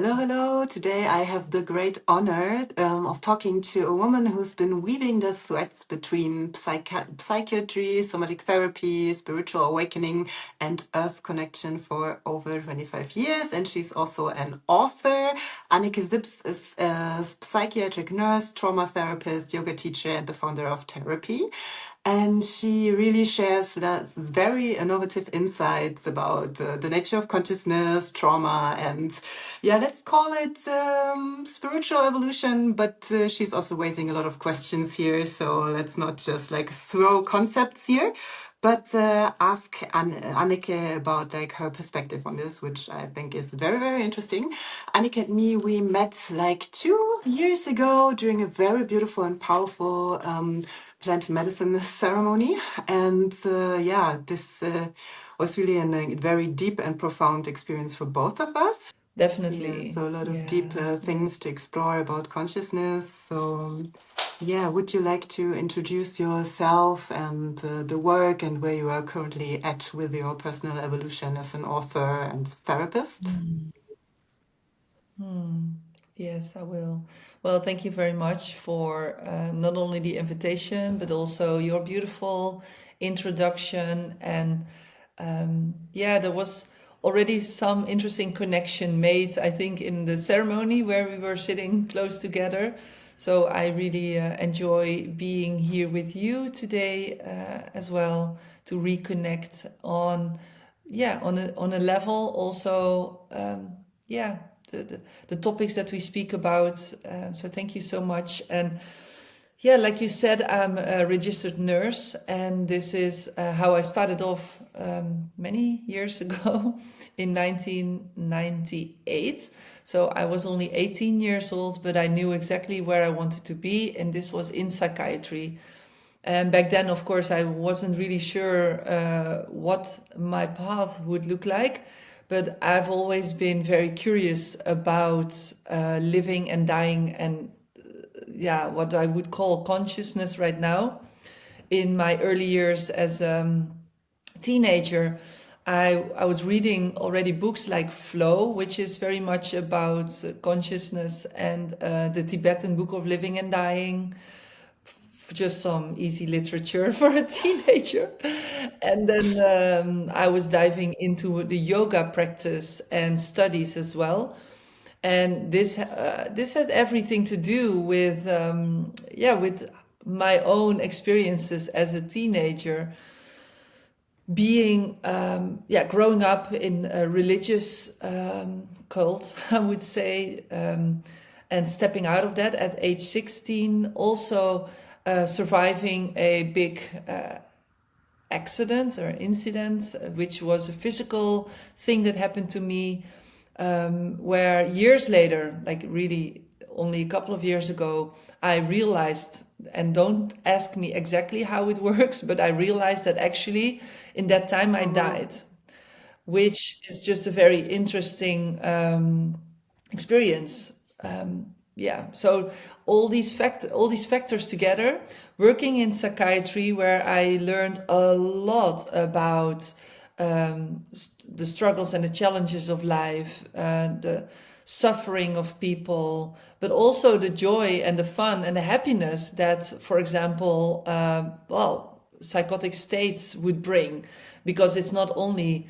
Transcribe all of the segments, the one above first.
Hello, hello. Today I have the great honor of talking to a woman who's been weaving the threads between psychiatry, somatic therapy, spiritual awakening, and earth connection for over 25 years. And she's also an author. Anneke Sips is a psychiatric nurse, trauma therapist, yoga teacher, and the founder of Therapy. And she really shares very innovative insights about the nature of consciousness, trauma, and let's call it spiritual evolution. But she's also raising a lot of questions here. So let's not just like throw concepts here, but ask Anneke about like her perspective on this, which I think is very, very interesting. Anneke and me, we met like 2 years ago during a very beautiful and powerful plant medicine ceremony. And this was really a very deep and profound experience for both of us. Definitely. Yeah, so a lot of deep things to explore about consciousness. So would you like to introduce yourself and the work and where you are currently at with your personal evolution as an author and therapist? Yes, I will. Well, thank you very much for not only the invitation, but also your beautiful introduction. And there was already some interesting connection made, I think, in the ceremony where we were sitting close together. So I really enjoy being here with you today as well to reconnect on a level also the topics that we speak about. So thank you so much. And like you said, I'm a registered nurse, and this is how I started off many years ago in 1998. So I was only 18 years old, but I knew exactly where I wanted to be, and this was in psychiatry. And back then, of course, I wasn't really sure what my path would look like, but I've always been very curious about living and dying and what I would call consciousness right now. In my early years as a teenager, I was reading already books like Flow, which is very much about consciousness, and the Tibetan Book of Living and Dying, just some easy literature for a teenager. And then I was diving into the yoga practice and studies as well. And this had everything to do with with my own experiences as a teenager, being growing up in a religious cult, I would say, and stepping out of that at age 16, also surviving a big accident or incident, which was a physical thing that happened to me, where years later, like really only a couple of years ago, I realized, and don't ask me exactly how it works, but I realized that actually in that time I died, which is just a very interesting experience. So all these factors together, working in psychiatry, where I learned a lot about the struggles and the challenges of life, the suffering of people, but also the joy and the fun and the happiness that, for example, psychotic states would bring, because it's not only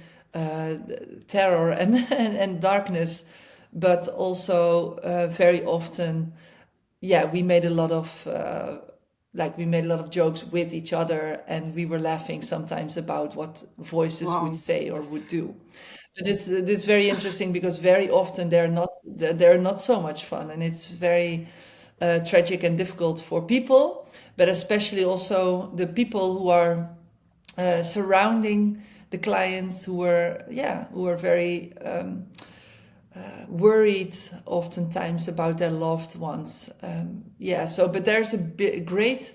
terror and darkness, but also very often, we made a lot of jokes with each other, and we were laughing sometimes about what voices would say or would do. But it's very interesting, because very often they're not so much fun, and it's very tragic and difficult for people, but especially also the people who are surrounding the clients, who were very worried oftentimes about their loved ones. But there's a great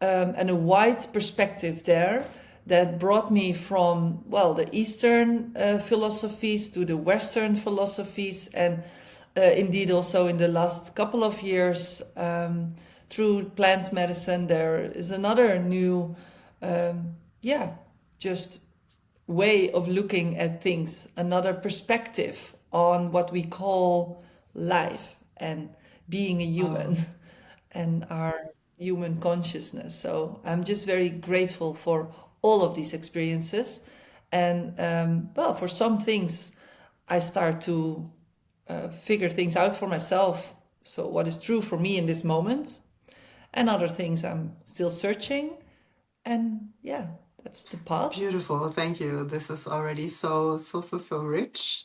and a wide perspective there that brought me from, the Eastern philosophies to the Western philosophies, and indeed also in the last couple of years, through plant medicine, there is another new, just way of looking at things, another perspective on what we call life and being a human Wow. and our human consciousness. So I'm just very grateful for all of these experiences. And well, for some things, I start to figure things out for myself. So, what is true for me in this moment, and other things I'm still searching. And yeah, that's the path. Beautiful. Thank you. This is already so rich.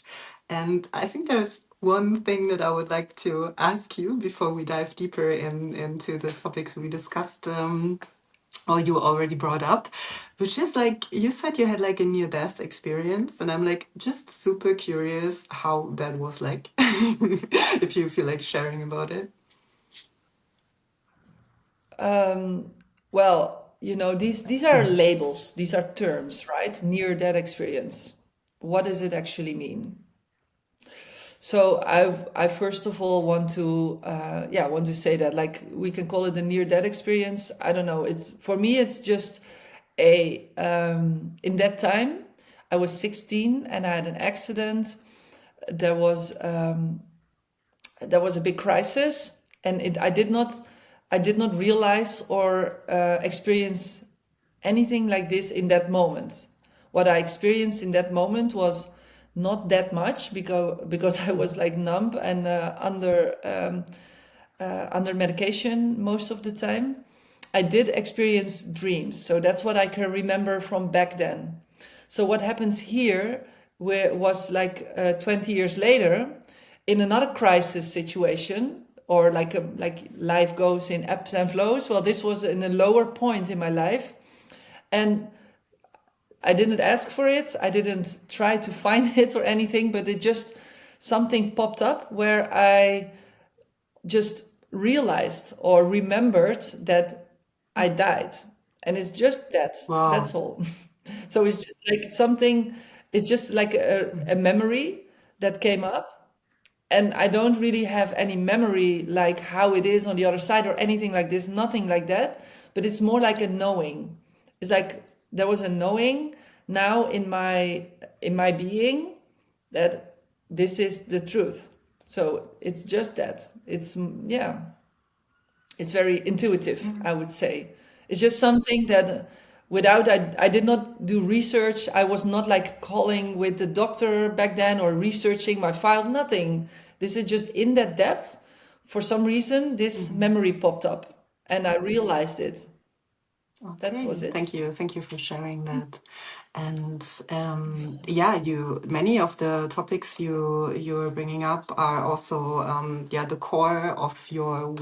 And I think there's one thing that I would like to ask you before we dive deeper into the topics we discussed, or you already brought up, which is like you said you had like a near death experience, and I'm like just super curious how that was like, if you feel like sharing about it. Well, these are labels, these are terms, right? Near death experience. What does it actually mean? So I first of all want to say that, like, we can call it a near death experience. I don't know. It's for me. It's just a in that time I was 16 and I had an accident. There was a big crisis, and I did not realize or experience anything like this in that moment. What I experienced in that moment was not that much, because I was like numb and under medication most of the time. I did experience dreams, so that's what I can remember from back then. So what happens here was like 20 years later, in another crisis situation, or like life goes in ebbs and flows. Well, this was in a lower point in my life, and I didn't ask for it. I didn't try to find it or anything, but it just something popped up where I just realized or remembered that I died. And it's just that. That's Wow. all. So it's just like something, it's just like a memory that came up. And I don't really have any memory like how it is on the other side or anything like this, nothing like that. But it's more like a knowing. It's like there was a knowing now in my being that this is the truth. So it's just that. Yeah, it's very intuitive, I would say. It's just something that I did not do research. I was not like calling with the doctor back then or researching my file, nothing. This is just in that depth. For some reason, this Mhm. memory popped up and I realized it. That was Okay, it. thank you for sharing that. And yeah, you many of the topics you're bringing up are also yeah, the core of your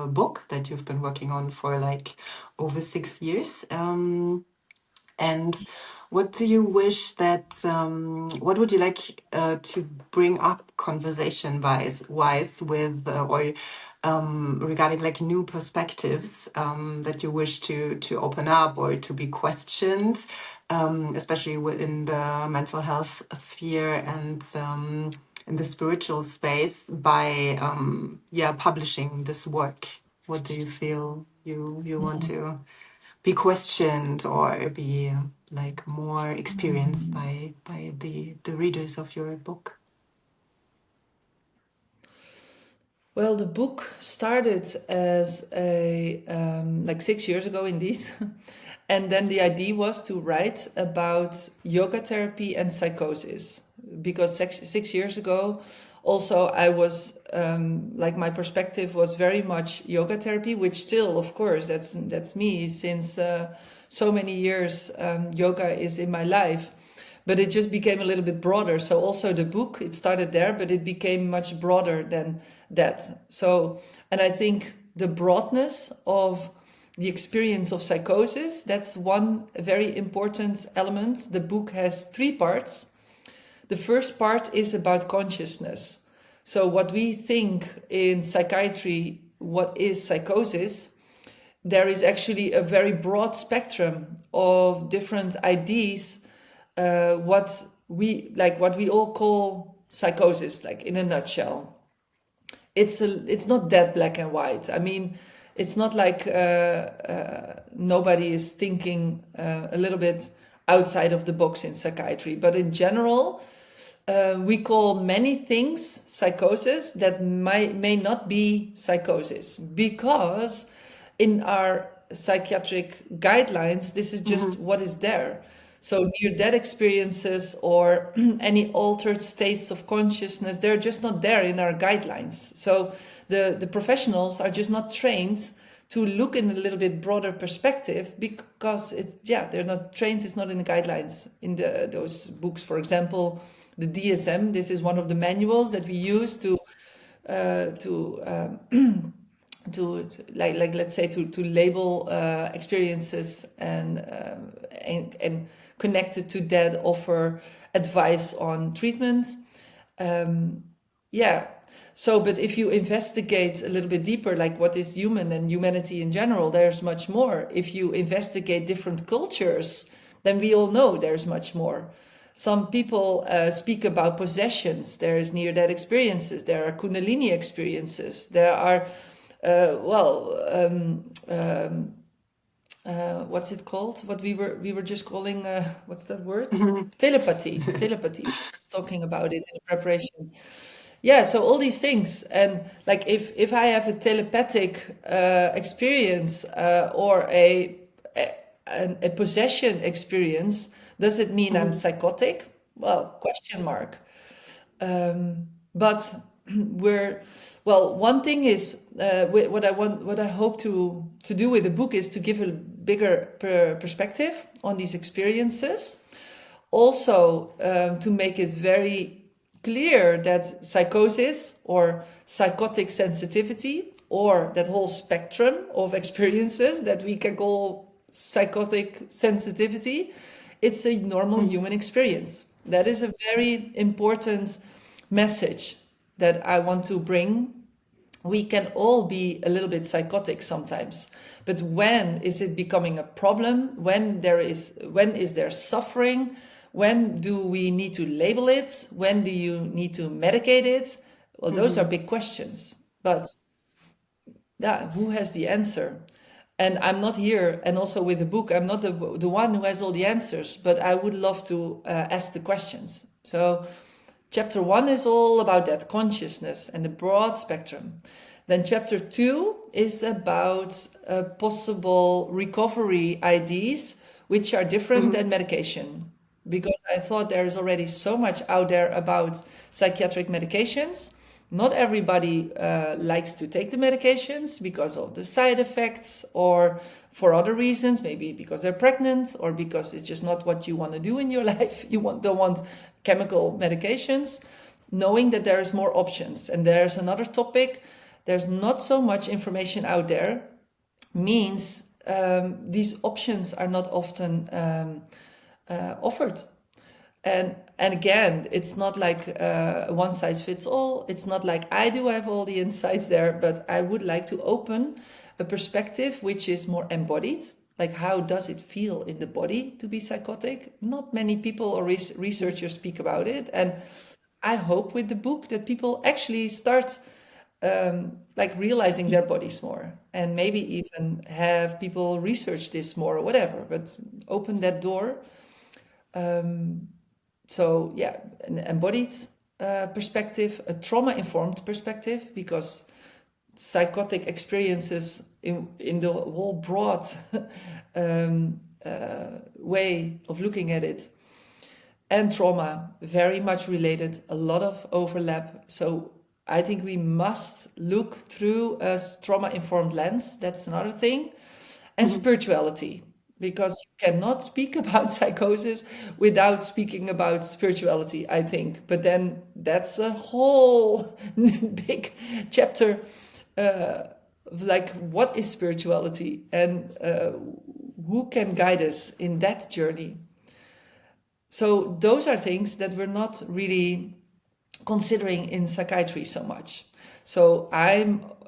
book that you've been working on for like over 6 years. And what do you wish that, what would you like to bring up conversation wise with, or regarding like new perspectives that you wish to open up or to be questioned, especially within the mental health sphere and in the spiritual space by yeah, publishing this work? What do you feel you want to be questioned or be like more experienced by the readers of your book? Well, the book started as a like 6 years ago, indeed, and then the idea was to write about yoga therapy and psychosis, because 6 years ago, also I was like my perspective was very much yoga therapy, which still, of course, that's me since so many years. Yoga is in my life, but it just became a little bit broader. So also the book, it started there, but it became much broader than that. So, and I think the broadness of the experience of psychosis, that's one very important element. The book has 3 parts. The first part is about consciousness. So what we think in psychiatry, what is psychosis, there is actually a very broad spectrum of different ideas, what we all call psychosis, like in a nutshell. It's not that black and white. I mean, it's not like nobody is thinking a little bit outside of the box in psychiatry, but in general, we call many things psychosis that may not be psychosis, because in our psychiatric guidelines, this is just what is there. So near-death experiences or any altered states of consciousness, they're just not there in our guidelines. So the professionals are just not trained to look in a little bit broader perspective, because they're not trained. It's not in the guidelines in those books. For example, the DSM. This is one of the manuals that we use to let's say to label experiences and connected to that offer advice on treatment. So, but if you investigate a little bit deeper, like what is human and humanity in general, there's much more. If you investigate different cultures, then we all know there's much more. Some people speak about possessions. There is near-death experiences. There are Kundalini experiences. There are, what's it called? What we were just calling, what's that word? Telepathy. Telepathy. Talking about it in the preparation. Yeah, so all these things, and like if I have a telepathic experience or a possession experience, does it mean I'm psychotic? Well, question mark. But one thing is what I hope to do with the book is to give a bigger perspective on these experiences. Also, to make it very clear that psychosis or psychotic sensitivity, or that whole spectrum of experiences that we can call psychotic sensitivity, it's a normal human experience. That is a very important message that I want to bring. We can all be a little bit psychotic sometimes, but when is it becoming a problem? When is there suffering? When do we need to label it? When do you need to medicate it? Well, those are big questions, but yeah, who has the answer? And I'm not here, and also with the book, I'm not the one who has all the answers, but I would love to ask the questions. So chapter 1 is all about that consciousness and the broad spectrum. Then chapter 2 is about possible recovery ideas, which are different than medication. Because I thought there is already so much out there about psychiatric medications. Not everybody likes to take the medications because of the side effects or for other reasons, maybe because they're pregnant or because it's just not what you want to do in your life. You don't want chemical medications, knowing that there is more options. And there's another topic, there's not so much information out there, means these options are not often offered. And again, it's not like one size fits all. It's not like I do have all the insights there, but I would like to open a perspective which is more embodied. Like, how does it feel in the body to be psychotic? Not many people or researchers speak about it. And I hope with the book that people actually start realizing their bodies more, and maybe even have people research this more or whatever, but open that door. So yeah, an embodied perspective, a trauma-informed perspective, because psychotic experiences in the whole broad way of looking at it, and trauma, very much related, a lot of overlap. So I think we must look through a trauma-informed lens. That's another thing. And spirituality, because you cannot speak about psychosis without speaking about spirituality, I think. But then that's a whole big chapter, like what is spirituality and who can guide us in that journey. So those are things that we're not really considering in psychiatry so much. So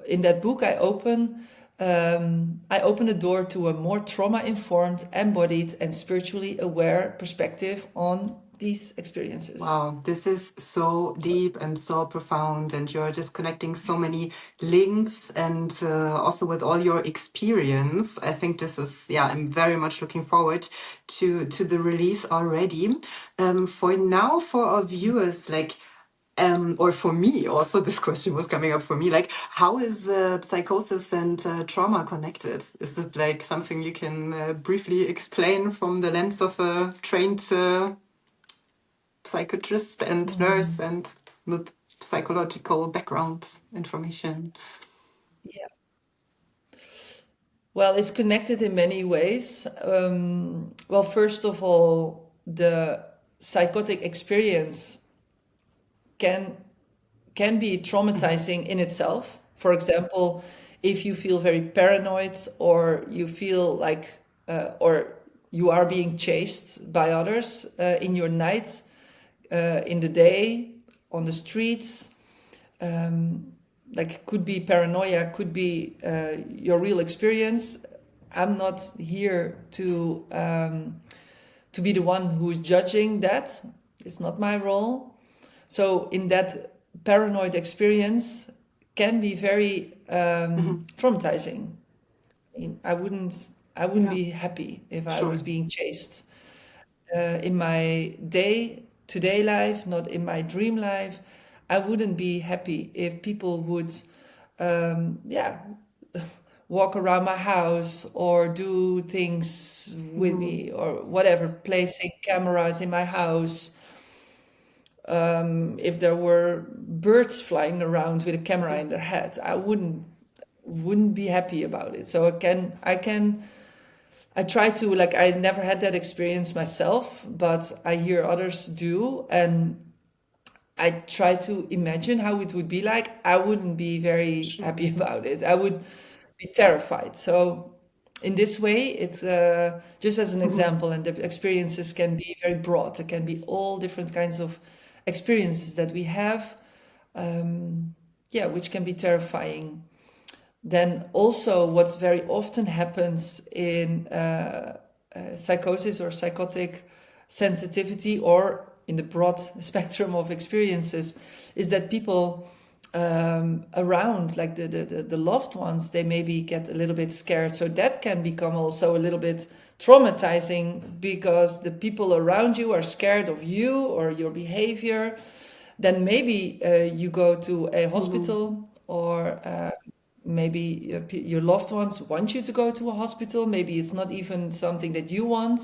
in that book, I open the door to a more trauma-informed, embodied, and spiritually aware perspective on these experiences. Wow, this is so deep and so profound, and you're just connecting so many links, and also with all your experience. I think this is, yeah, I'm very much looking forward to the release already. For now, for our viewers, like, or for me also, this question was coming up for me, like, how is psychosis and trauma connected? Is it like something you can briefly explain from the lens of a trained psychiatrist and nurse and with psychological background information? Yeah. Well, it's connected in many ways. Well, first of all, the psychotic experience can be traumatizing in itself. For example, if you feel very paranoid, or you feel like, or you are being chased by others in your night, in the day, on the streets, like, could be paranoia, could be your real experience. I'm not here to be the one who is judging that. It's not my role. So in that, paranoid experience can be very traumatizing. I wouldn't Yeah, be happy if I was sure. being chased in my day-to-day life, not in my dream life. I wouldn't be happy if people would, yeah, walk around my house or do things with me or whatever, placing cameras in my house. If there were birds flying around with a camera in their head, I wouldn't be happy about it. So I try to, like, I never had that experience myself, but I hear others do, and I try to imagine how it would be like. I wouldn't be very Sure. happy about it. I would be terrified. So in this way, it's just as an example, and the experiences can be very broad. It can be all different kinds of experiences that we have, yeah, which can be terrifying. Then also, what very often happens in psychosis or psychotic sensitivity, or in the broad spectrum of experiences, is that people around, like the loved ones, they maybe get a little bit scared. So that can become also a little bit traumatizing, because the people around you are scared of you or your behavior. Then maybe you go to a hospital, or maybe your loved ones want you to go to a hospital. Maybe it's not even something that you want.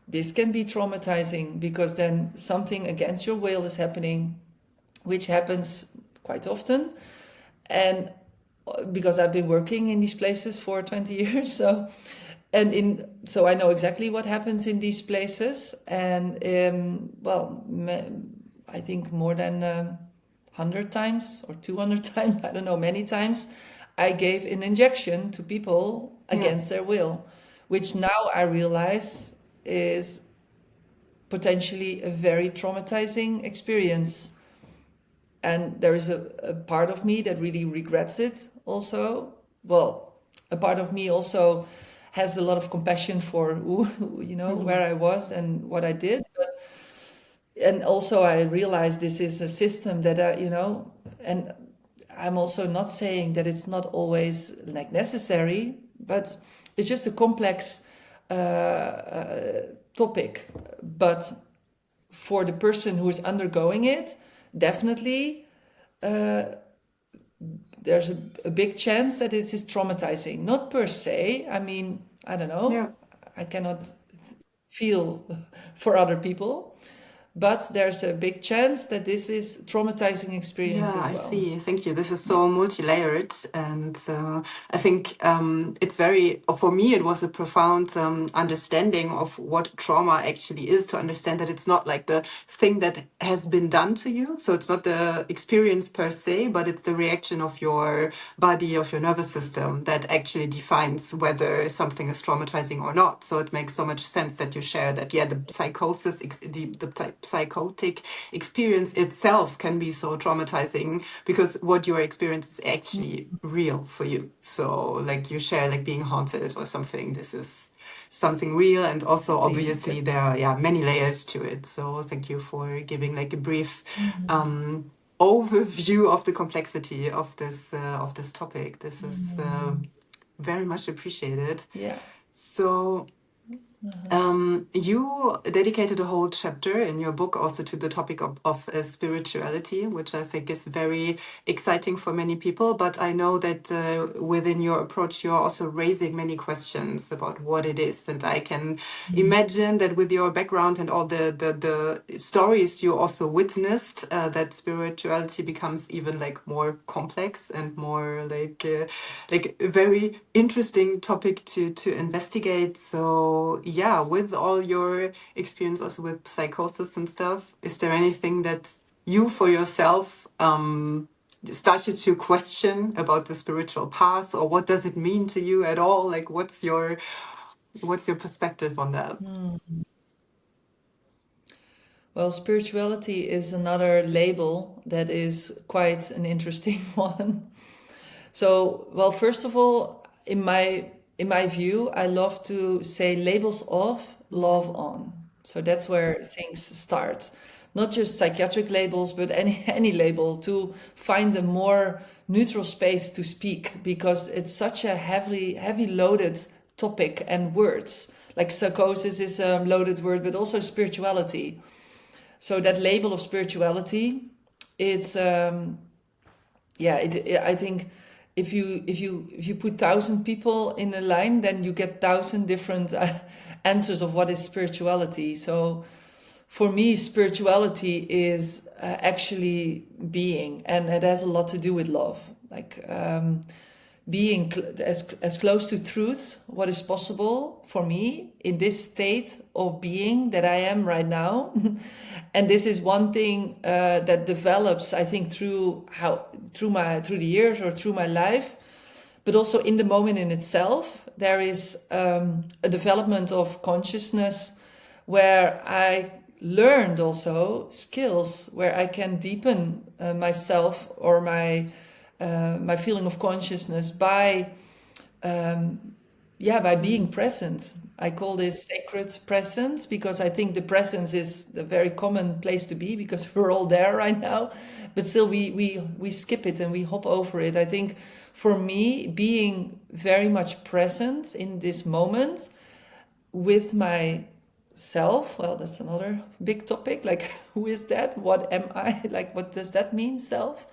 This can be traumatizing, because then something against your will is happening, which happens quite often. And because I've been working in these places for 20 years, so I know exactly what happens in these places. And well, I think more than 100 times or 200 times, I don't know, many times, I gave an injection to people Yeah. against their will, which now I realize is potentially a very traumatizing experience. And there is a part of me that really regrets it also. Well, a part of me also has a lot of compassion for where I was and what I did. And also I realize this is a system that and I'm also not saying that it's not always like necessary, but it's just a complex topic. But for the person who is undergoing it, definitely there's a big chance that it is traumatizing. Not per se. I mean, I don't know. Yeah. I cannot feel for other people, but there's a big chance that this is traumatizing experience Yeah, as I well. see. Thank you. This is so multi-layered, and I think it's very, for me, it was a profound understanding of what trauma actually is, to understand that it's not like the thing that has been done to you. So it's not the experience per se, but it's the reaction of your body, of your nervous system, that actually defines whether something is traumatizing or not. So it makes so much sense that you share that, yeah, the psychosis, the psychotic experience itself can be so traumatizing, because what you experience is actually real for you. So like you share like being haunted or something. This is something real, and also obviously Exactly. there are many layers to it. So thank you for giving like a brief overview of the complexity of this topic. This is very much appreciated. Yeah. So you dedicated a whole chapter in your book also to the topic of spirituality, which I think is very exciting for many people. But I know that within your approach, you're also raising many questions about what it is. And I can imagine that with your background and all the stories you also witnessed, that spirituality becomes even like more complex and more like a very interesting topic to investigate. So yeah, with all your experience also with psychosis and stuff, is there anything that you for yourself started to question about the spiritual path, or what does it mean to you at all? Like what's your perspective on that? Well, spirituality is another label that is quite an interesting one. So, well, first of all, in my view, I love to say labels off, love on. So that's where things start. Not just psychiatric labels, but any label, to find a more neutral space to speak, because it's such a heavy loaded topic and words. Like psychosis is a loaded word, but also spirituality. So that label of spirituality, it's I think if you put 1,000 people in a line, then you get 1,000 different answers of what is spirituality. So for me, spirituality is actually being, and it has a lot to do with love. Like being as close to truth, what is possible for me in this state of being that I am right now. And this is one thing that develops, I think, through the years or through my life, but also in the moment in itself. There is a development of consciousness where I learned also skills where I can deepen myself or my feeling of consciousness by being present. I call this sacred presence, because I think the presence is the very common place to be, because we're all there right now, but still we skip it and we hop over it. I think for me, being very much present in this moment with myself, well, that's another big topic. Like, who is that? What am I? Like, what does that mean, self?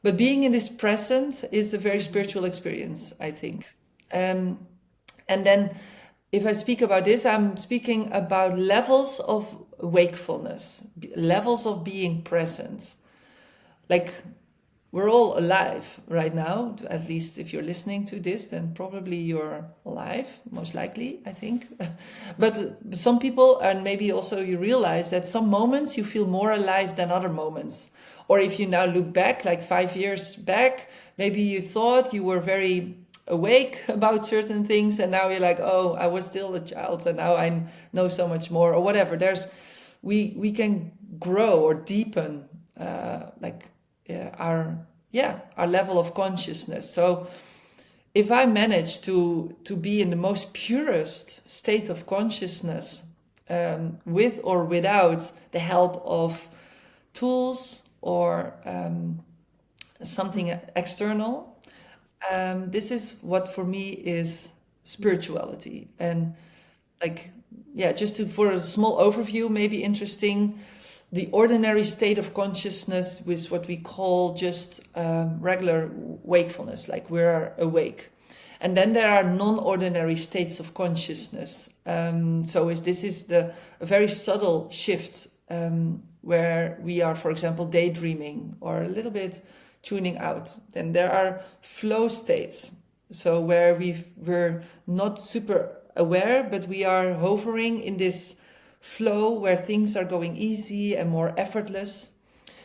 But being in this present is a very spiritual experience, I think. And then if I speak about this, I'm speaking about levels of wakefulness, levels of being present. Like, we're all alive right now. At least if you're listening to this, then probably you're alive, most likely, I think. But some people, and maybe also you realize that some moments you feel more alive than other moments. Or if you now look back, like 5 years back, maybe you thought you were very awake about certain things, and now you're like, oh, I was still a child and now I know so much more, or whatever. We can grow or deepen our level of consciousness. So if I manage to be in the most purest state of consciousness, with or without the help of tools or something external, this is what for me is spirituality. And for a small overview, maybe interesting, the ordinary state of consciousness was what we call just regular wakefulness, like we're awake. And then there are non-ordinary states of consciousness. This is a very subtle shift, where we are, for example, daydreaming or a little bit tuning out. Then there are flow states, so where we're not super aware, but we are hovering in this flow where things are going easy and more effortless.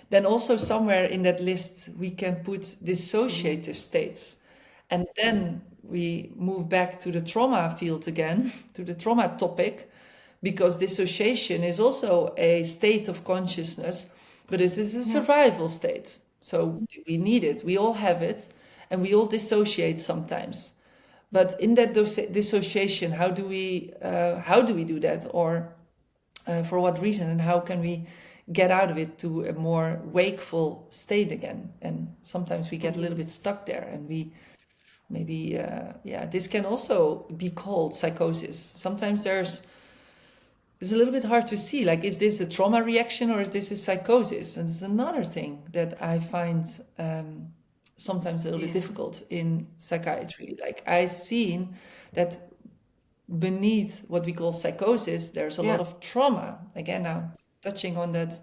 Then also somewhere in that list we can put dissociative states, and then we move back to the trauma field again, to the trauma topic, because dissociation is also a state of consciousness, but this is a survival state. So we need it, we all have it, and we all dissociate sometimes. But in that dissociation, how do we do that, or for what reason, and how can we get out of it to a more wakeful state again? And sometimes we get a little bit stuck there, and we maybe this can also be called psychosis. Sometimes it's a little bit hard to see, like, is this a trauma reaction or is this a psychosis? And it's another thing that I find sometimes a little bit difficult in psychiatry. Like, I've seen that beneath what we call psychosis, there's a lot of trauma. Again, now touching on that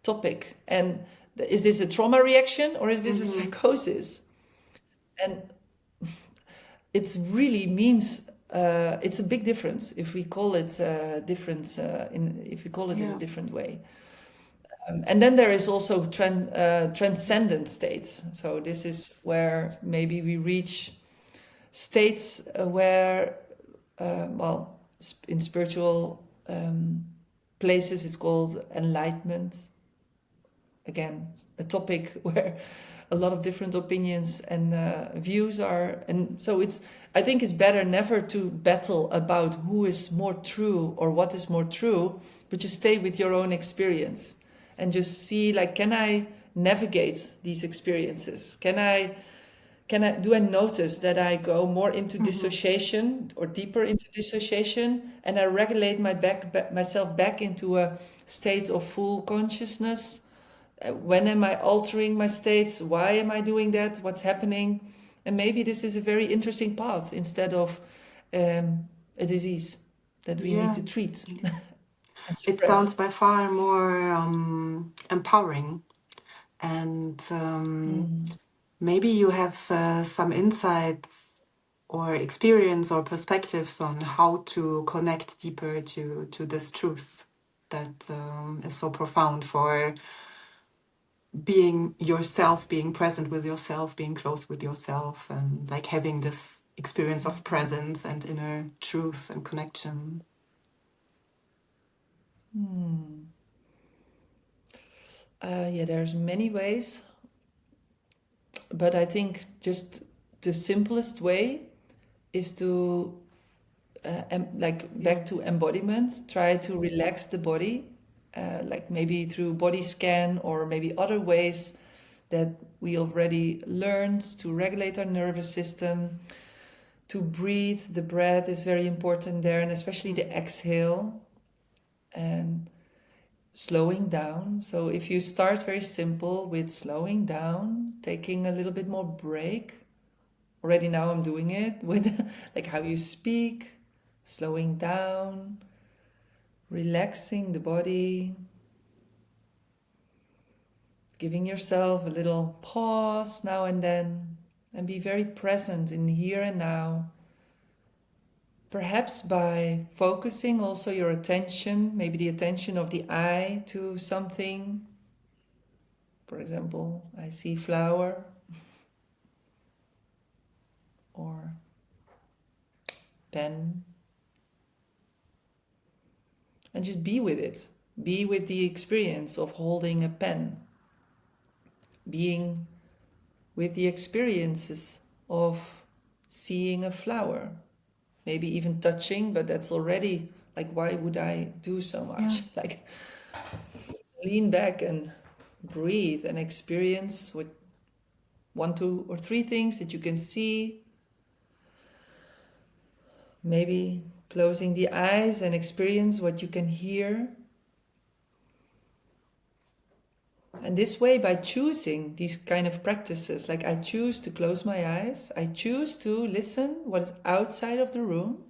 topic. And is this a trauma reaction or is this a psychosis? And it really means it's a big difference if we call it if we call it in a different way. And then there is also transcendent states. So this is where maybe we reach states where, in spiritual places, it's called enlightenment. Again, a topic where a lot of different opinions and views are. And so I think it's better never to battle about who is more true or what is more true, but you stay with your own experience and just see, like, can I navigate these experiences? Do I notice that I go more into dissociation or deeper into dissociation, and I regulate myself back into a state of full consciousness? When am I altering my states? Why am I doing that? What's happening? And maybe this is a very interesting path instead of a disease that we need to treat. It sounds by far more empowering. And maybe you have some insights or experience or perspectives on how to connect deeper to this truth that is so profound for being yourself, being present with yourself, being close with yourself, and like having this experience of presence and inner truth and connection. There's many ways, but I think just the simplest way is to back to embodiment. Try to relax the body, like maybe through body scan or maybe other ways that we already learned to regulate our nervous system, to breathe. The breath is very important there, and especially the exhale, and slowing down. So if you start very simple with slowing down, taking a little bit more break. Already now I'm doing it with like how you speak, slowing down, relaxing the body, giving yourself a little pause now and then, and be very present in here and now. Perhaps by focusing also your attention, maybe the attention of the eye to something. For example, I see flower, or pen. And just be with it. Be with the experience of holding a pen. Being with the experiences of seeing a flower. Maybe even touching, but that's already like, why would I do so much? Like, lean back and breathe and experience with 1, 2, or 3 things that you can see. Maybe closing the eyes and experience what you can hear. And this way, by choosing these kind of practices, like I choose to close my eyes, I choose to listen what is outside of the room.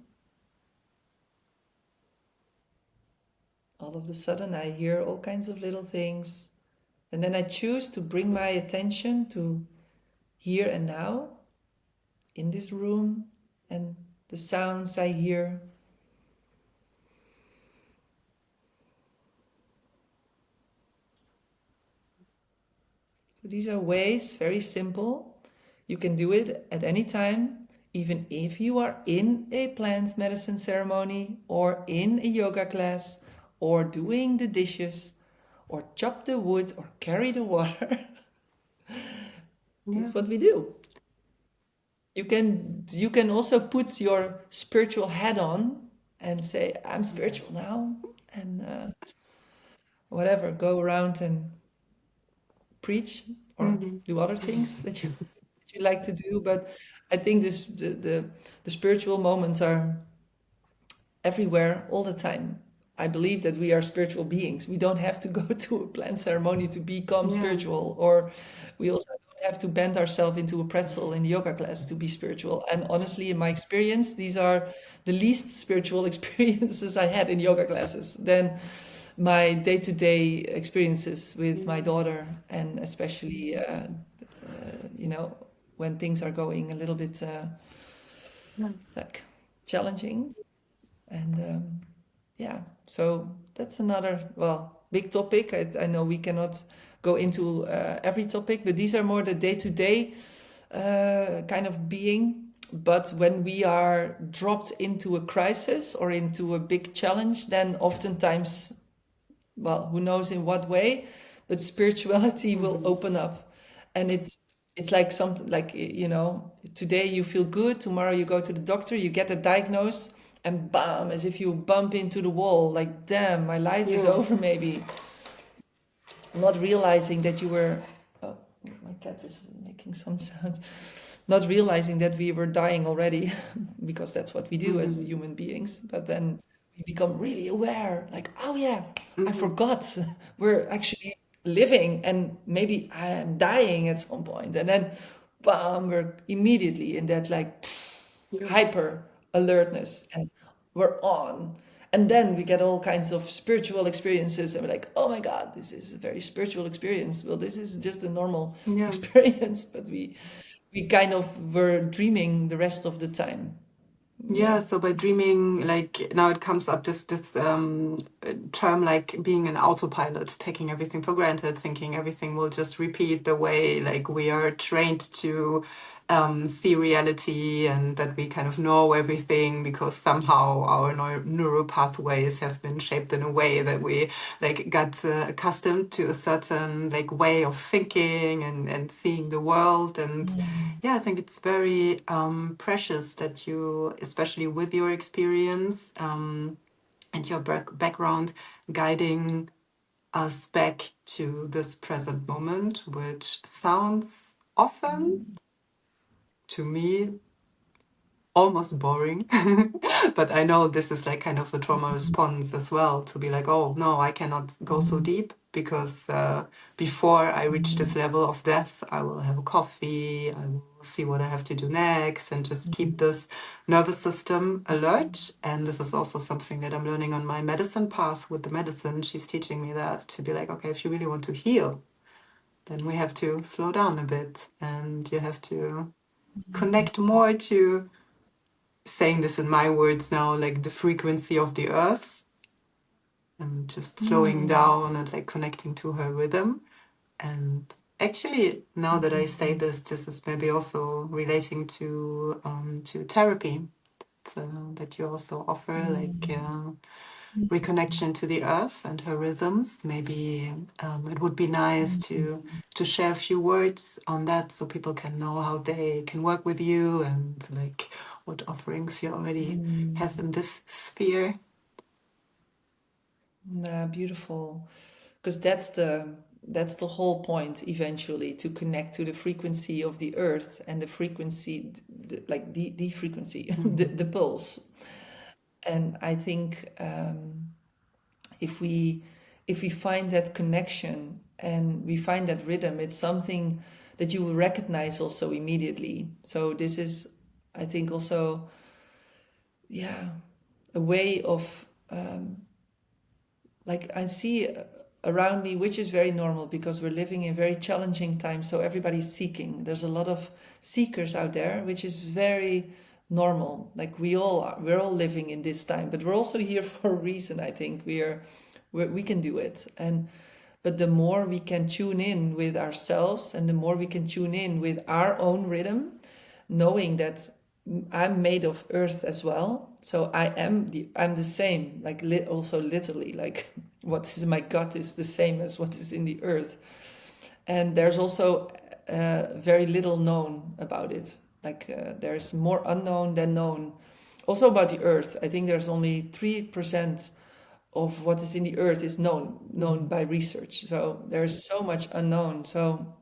All of a sudden I hear all kinds of little things. And then I choose to bring my attention to here and now, in this room, and the sounds I hear. So these are ways, very simple. You can do it at any time, even if you are in a plant medicine ceremony or in a yoga class or doing the dishes or chop the wood or carry the water. This is what we do. you can also put your spiritual hat on and say, I'm spiritual now, and whatever, go around and preach or Mhm. do other things that you like to do. But I think the spiritual moments are everywhere all the time. I believe that we are spiritual beings. We don't have to go to a planned ceremony to become Yeah. spiritual, or we also don't have to bend ourselves into a pretzel in the yoga class to be spiritual. And honestly, in my experience, these are the least spiritual experiences I had in yoga classes than my day-to-day experiences with my Yeah. daughter, and especially you know, when things are going a little bit Yeah. like challenging. And yeah, so that's another, well, big topic. I know we cannot go into every topic, but these are more the day-to-day kind of being. But when we are dropped into a crisis or into a big challenge, then oftentimes, well, who knows in what way, but spirituality will Mhm. open up. And it's like something like, you know, today you feel good, tomorrow you go to the doctor, you get a diagnosis, and bam, as if you bump into the wall, like, damn, my life is Yeah. over, maybe. Not realizing that you were, oh, my cat is making some sounds. Not realizing that we were dying already, because that's what we do as Mhm. human beings. But then we become really aware, like, oh yeah, I Mhm. forgot we're actually living, and maybe I am dying at some point. And then, bam, we're immediately in that like Yeah. hyper alertness, and we're on. And then we get all kinds of spiritual experiences, and we're like, oh my God, this is a very spiritual experience. Well, this is just a normal Yeah. experience, but we kind of were dreaming the rest of the time. Yeah, Yeah. so by dreaming, like now it comes up this term like being an autopilot, taking everything for granted, thinking everything will just repeat the way like we are trained to see reality, and that we kind of know everything because somehow our neural pathways have been shaped in a way that we like got accustomed to a certain like way of thinking and seeing the world. And yeah, I think it's very precious that you, especially with your experience and your background, guiding us back to this present moment, which sounds often to me almost boring. But I know this is like kind of a trauma response as well, to be like, oh no, I cannot go so deep because before I reach this level of depth, I will have a coffee, I will see what I have to do next, and just keep this nervous system alert. And this is also something that I'm learning on my medicine path with the medicine. She's teaching me that, to be like, okay, if you really want to heal, then we have to slow down a bit, and you have to connect more to, saying this in my words now, like the frequency of the earth, and just slowing down and like connecting to her rhythm. And actually, now that I say this, this is maybe also relating to therapy. That you also offer like reconnection to the earth and her rhythms. Maybe it would be nice to share a few words on that, so people can know how they can work with you and like what offerings you already have in this sphere. Nah, beautiful. Because that's the whole point eventually, to connect to the frequency of the earth and the frequency, like the frequency, the Mhm. pulse. And I think if we if we find that connection and we find that rhythm, it's something that you will recognize also immediately. So this is, I think, also, yeah, a way of like I see around me, which is very normal because we're living in very challenging times. So everybody's seeking. There's a lot of seekers out there, which is very normal. Like we all are, we're all living in this time, but we're also here for a reason. I think we can do it. And but the more we can tune in with ourselves, and the more we can tune in with our own rhythm, knowing that I'm made of earth as well. So I'm the same, like also literally, like what is in my gut is the same as what is in the earth. And there's also very little known about it. There's more unknown than known. Also about the earth, I think there's only 3% of what is in the earth is known by research. So there's so much unknown. So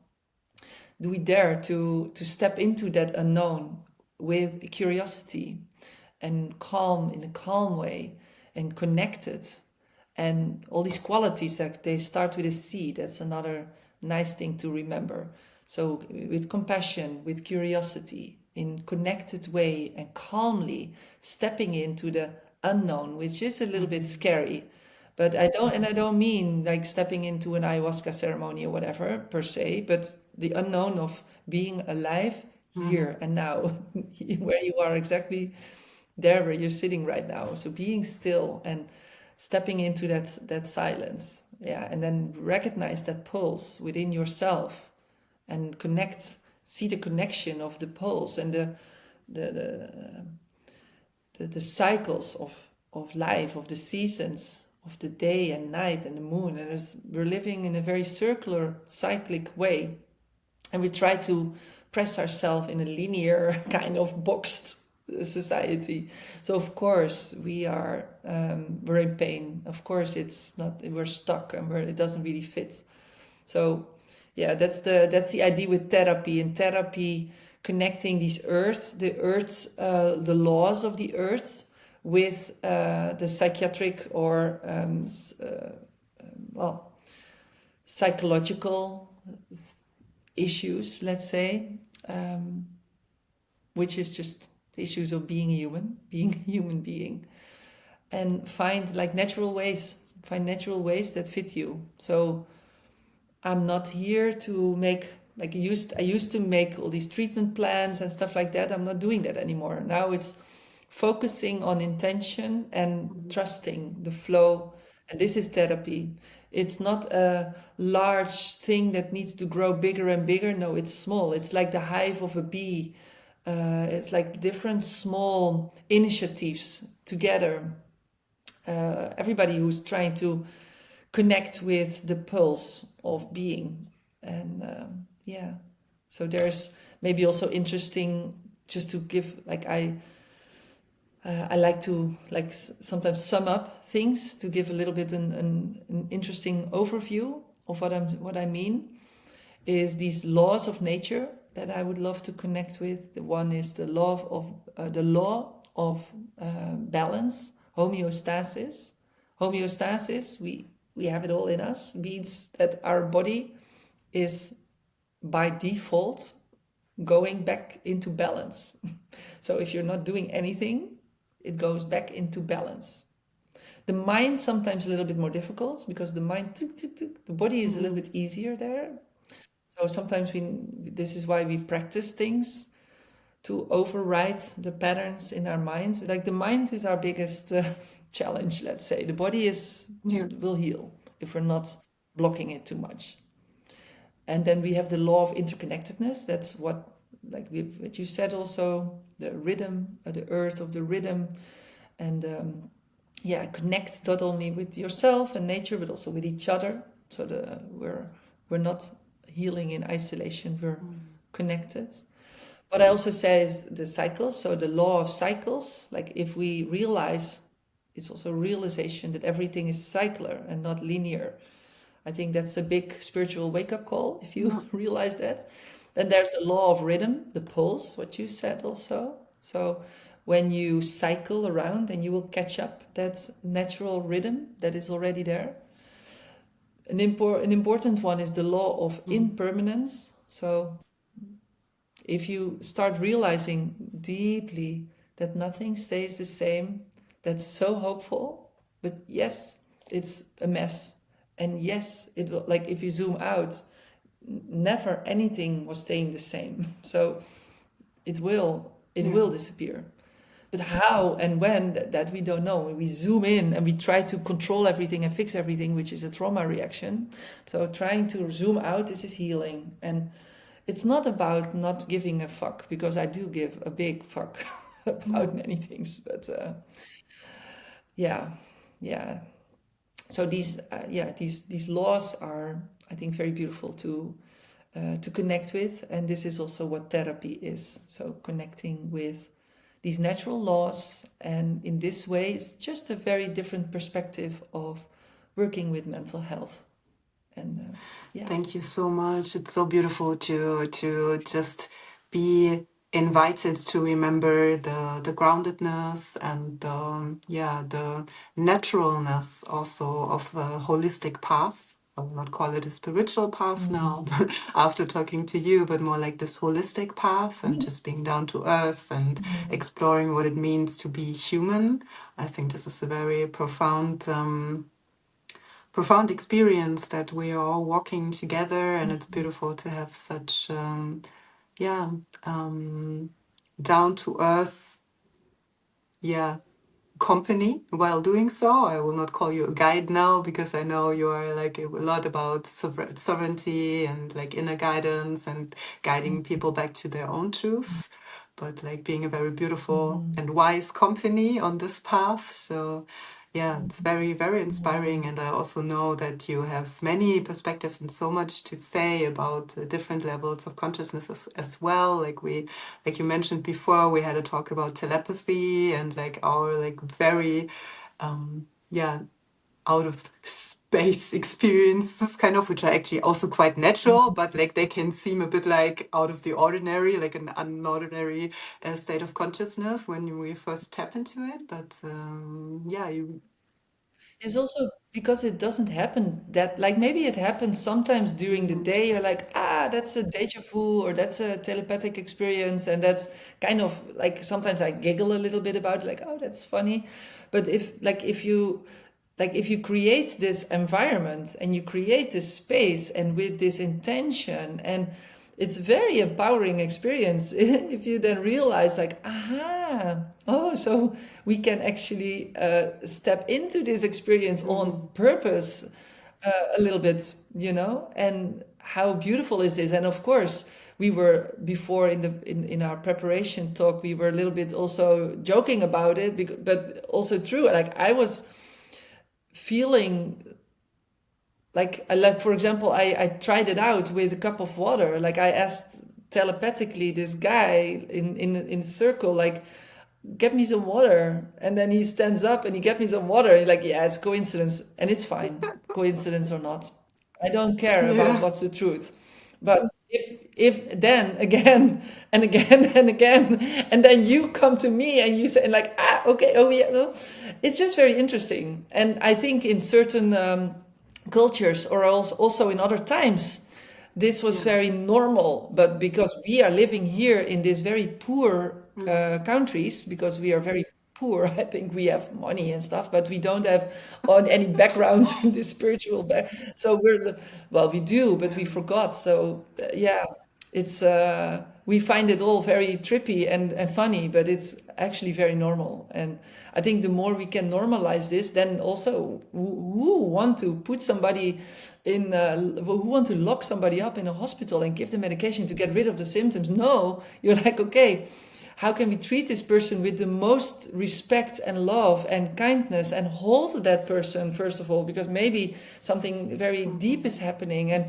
do we dare to step into that unknown with curiosity and calm, in a calm way, and connected, and all these qualities that they start with a C. That's another nice thing to remember. So with compassion, with curiosity, in connected way, and calmly stepping into the unknown, which is a little bit scary. But I don't mean like stepping into an ayahuasca ceremony or whatever per se, but the unknown of being alive here and now, where you are exactly there where you're sitting right now. So being still and stepping into that silence, yeah, and then recognize that pulse within yourself and see the connection of the pulse and the the cycles of life, of the seasons, of the day and night and the moon. And we're living in a very circular, cyclic way. And we try to press ourselves in a linear kind of boxed society. So of course we're in pain. Of course it's not, we're stuck and it doesn't really fit. So yeah, that's the idea with therapy. In therapy, connecting the earth's the laws of the earth with the psychiatric or psychological issues, let's say, which is just issues of being a human being, and find natural ways that fit you. So I'm not here to make I used to make all these treatment plans and stuff like that. I'm not doing that anymore. Now it's focusing on intention and trusting the flow. And this is therapy. It's not a large thing that needs to grow bigger and bigger. No, it's small. It's like the hive of a bee. It's like different small initiatives together. Everybody who's trying to connect with the pulse of being. And yeah, so there's maybe also interesting just to give I like to sometimes sum up things to give a little bit an interesting overview of what I mean is these laws of nature that I would love to connect with. The one is the law of balance, homeostasis. Homeostasis, we have it all in us, means that our body is by default going back into balance. So if you're not doing anything, it goes back into balance. The mind sometimes a little bit more difficult because the mind, the body is a little bit easier there. So sometimes this is why we practice things to override the patterns in our minds. Like the mind is our biggest challenge, let's say. The body will heal if we're not blocking it too much. And then we have the law of interconnectedness. That's what you said also, the rhythm, the earth of the rhythm. And connect not only with yourself and nature, but also with each other. So we're not healing in isolation, we're connected. What I also say is the cycles, so the law of cycles. Like if we realize, it's also realization that everything is cycler and not linear. I think that's a big spiritual wake-up call, if you realize that. Then there's the law of rhythm, the pulse, what you said also. So when you cycle around, then you will catch up that natural rhythm that is already there. An important one is the law of impermanence. So if you start realizing deeply that nothing stays the same, that's so hopeful. But yes, it's a mess. And yes, it will, like if you zoom out, never anything was staying the same. So it will disappear. But how and when, that we don't know. We zoom in and we try to control everything and fix everything, which is a trauma reaction. So trying to zoom out, this is healing. And it's not about not giving a fuck, because I do give a big fuck about many things. But yeah. So these laws are, I think, very beautiful to to connect with. And this is also what therapy is. So connecting with these natural laws. And in this way, it's just a very different perspective of working with mental health. And yeah. Thank you so much. It's so beautiful to just be invited to remember the groundedness and the naturalness also of a holistic path. I will not call it a spiritual path now after talking to you, but more like this holistic path and just being down to earth and exploring what it means to be human. I think this is a very profound experience that we are all walking together, and it's beautiful to have such yeah down to earth company while doing so. I will not call you a guide now because I know you are like a lot about sovereignty and like inner guidance and guiding people back to their own truth, but like being a very beautiful and wise company on this path. So yeah, it's very, very inspiring. And I also know that you have many perspectives and so much to say about different levels of consciousness as well. Like you mentioned before, we had a talk about telepathy and like our like very, yeah, out of space experiences kind of, which are actually also quite natural, but like they can seem a bit like out of the ordinary, like an unordinary state of consciousness when we first tap into it. But yeah, you It's also because it doesn't happen that, like, maybe it happens sometimes during the day. You're like, ah, that's a deja vu, or that's a telepathic experience. And that's kind of like sometimes I giggle a little bit about it, like, oh, that's funny. But if you create this environment and you create this space and with this intention, and it's very empowering experience if you then realize like, aha, oh, so we can actually step into this experience on purpose, a little bit, and how beautiful is this? And of course, we were before in our preparation talk, we were a little bit also joking about it, but also true. Like I was feeling like for example, I tried it out with a cup of water. Like I asked telepathically this guy in a circle, like, get me some water. And then he stands up and he get me some water. And he's like, yeah, it's coincidence. And it's fine, coincidence or not. I don't care about yeah. what's the truth. But if then again and again and again, and then you come to me and you say like, ah, okay, oh yeah, well, it's just very interesting. And I think in certain cultures or also in other times, this was Yeah. very normal. But because we are living here in these very poor countries, because we are very poor, I think we have money and stuff, but we don't have on any background in the spiritual back. So well, we do, but we Yeah. forgot. So yeah, it's we find it all very trippy and funny, but it's actually very normal. And I think the more we can normalize this, then also who want to put somebody in who want to lock somebody up in a hospital and give them medication to get rid of the symptoms? No, you're like, okay, how can we treat this person with the most respect and love and kindness, and hold that person first of all, because maybe something very deep is happening. And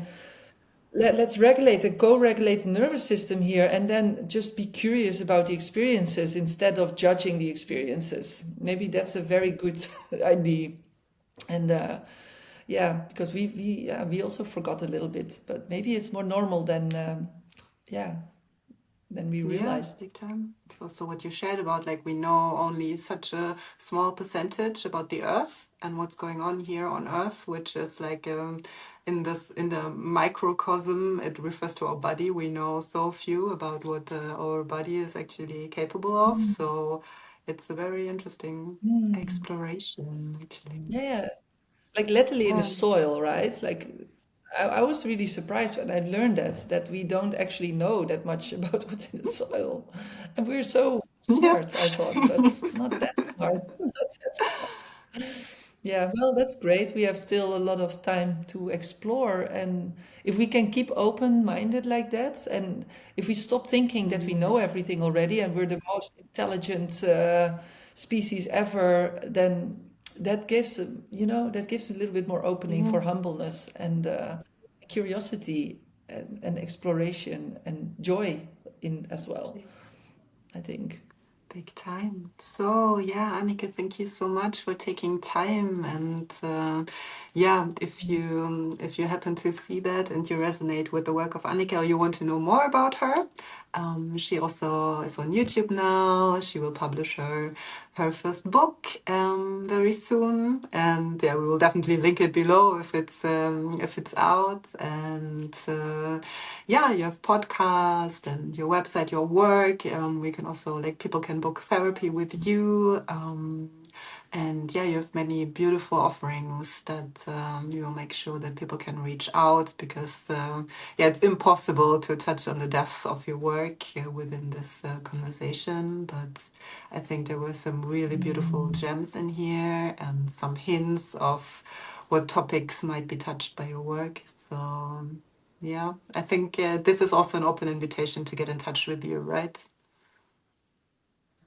let's regulate and co-regulate the nervous system here, and then just be curious about the experiences instead of judging the experiences. Maybe that's a very good idea. And yeah, because we also forgot a little bit, but maybe it's more normal than yeah than we Yeah, realized. big time. It's also what you shared about like we know only such a small percentage about the earth and what's going on here on earth, which is like in the microcosm, it refers to our body. We know so few about what our body is actually capable of. So it's a very interesting Mm. exploration, actually. Yeah, like literally in the Yeah. soil, right? Like I was really surprised when I learned that we don't actually know that much about what's in the soil, and we're so Yeah. smart, I thought, but not that smart. Not that smart. Yeah, well, that's great. We have still a lot of time to explore, and if we can keep open-minded like that, and if we stop thinking that we know everything already and we're the most intelligent species ever, then that gives that gives a little bit more opening Yeah. for humbleness and curiosity. and exploration and joy in as well, I think. Big time. So yeah, Anneke, thank you so much for taking time. And yeah, if you happen to see that and you resonate with the work of Anneke, or you want to know more about her, she also is on YouTube now. She will publish her first book very soon, and yeah, we will definitely link it below if it's out. And yeah, you have podcast and your website, your work. We can also, like, people can book therapy with you. And yeah, you have many beautiful offerings that you will make sure that people can reach out, because yeah, it's impossible to touch on the depth of your work within this conversation. But I think there were some really beautiful gems in here and some hints of what topics might be touched by your work. So yeah, I think this is also an open invitation to get in touch with you, right?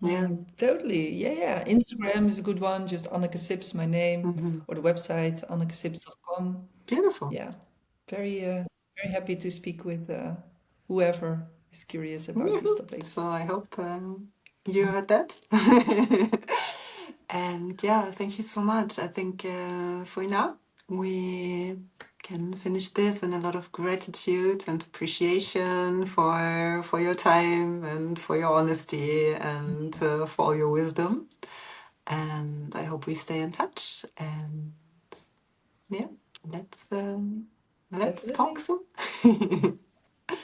Yeah. Totally. Yeah. Instagram is a good one. Just Anneke Sips, my name, Hmm. or the website, annekesips.com. Beautiful. Yeah. Very happy to speak with whoever is curious about these Woohoo. So topics. I hope you heard that. And yeah, thank you so much. I think for now, we can finish this in a lot of gratitude and appreciation for your time and for your honesty and for all your wisdom. And I hope we stay in touch. And yeah, let's Definitely. talk soon.